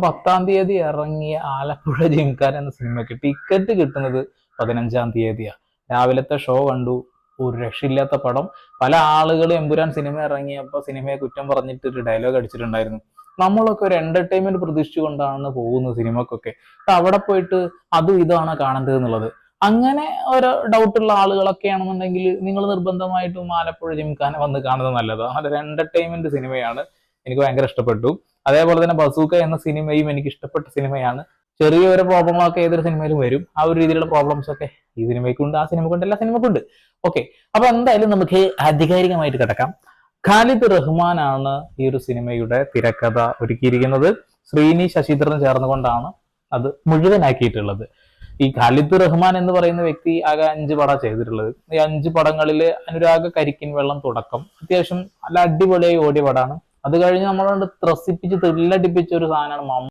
10-ാം തീയതി ഇറങ്ങിയ ആലപ്പുഴ ജിംഖാന എന്ന സിനിമയ്ക്ക് ടിക്കറ്റ് കിട്ടുന്നത് 15-ാം തീയതിയാണ്. രാവിലത്തെ ഷോ കണ്ടു. ഒരു രക്ഷയില്ലാത്ത പടം. പല ആളുകളും എമ്പുരാൻ സിനിമ ഇറങ്ങിയപ്പോൾ സിനിമയെ കുറ്റം പറഞ്ഞിട്ട് ഒരു ഡയലോഗ് അടിച്ചിട്ടുണ്ടായിരുന്നു. നമ്മളൊക്കെ ഒരു എന്റർടൈൻമെന്റ് പ്രതീക്ഷിച്ചുകൊണ്ടാണ് പോകുന്നത് സിനിമക്കൊക്കെ. അവിടെ പോയിട്ട് അതും ഇതാണ് കാണേണ്ടത് എന്നുള്ളത്. അങ്ങനെ ഒരു ഡൗട്ടുള്ള ആളുകളൊക്കെ ആണെന്നുണ്ടെങ്കിൽ നിങ്ങൾ നിർബന്ധമായിട്ടും ആലപ്പുഴ ജിംഖാന വന്ന് കാണുന്നത് നല്ലതാണ്. നല്ലൊരു എന്റർടൈൻമെന്റ് സിനിമയാണ്. എനിക്ക് ഭയങ്കര ഇഷ്ടപ്പെട്ടു. അതേപോലെ തന്നെ ബസൂക്ക എന്ന സിനിമയും എനിക്ക് ഇഷ്ടപ്പെട്ട സിനിമയാണ്. ചെറിയൊരു പ്രോബ്ലങ്ങളൊക്കെ ഏതൊരു സിനിമയിലും വരും. ആ ഒരു രീതിയിലുള്ള പ്രോബ്ലംസ് ഒക്കെ ഈ സിനിമയ്ക്കുണ്ട്, ആ സിനിമക്കുണ്ട്, എല്ലാ സിനിമക്കുണ്ട്. ഓക്കെ, അപ്പൊ എന്തായാലും നമുക്ക് ആധികാരികമായിട്ട് കിടക്കാം. ഖാലിദ് റഹ്മാനാണ് ഈ ഒരു സിനിമയുടെ തിരക്കഥ ഒരുക്കിയിരിക്കുന്നത്. ശ്രീനി ശശിധരൻ ചേർന്നുകൊണ്ടാണ് അത് മുഴുവനാക്കിയിട്ടുള്ളത്. ഈ ഖാലിദ് റഹ്മാൻ എന്ന് പറയുന്ന വ്യക്തി ആകെ 5 പടം ചെയ്തിട്ടുള്ളത്. ഈ 5 പടങ്ങളിൽ അനുരാഗ കരിക്കിൻ വെള്ളം തുടക്കം അത്യാവശ്യം നല്ല അടിപൊളിയായി ഓടിയ പടമാണ്. അത് കഴിഞ്ഞ് നമ്മളോട് ത്രസിപ്പിച്ച് ത്രില്ലടിപ്പിച്ച ഒരു സാധനമാണ്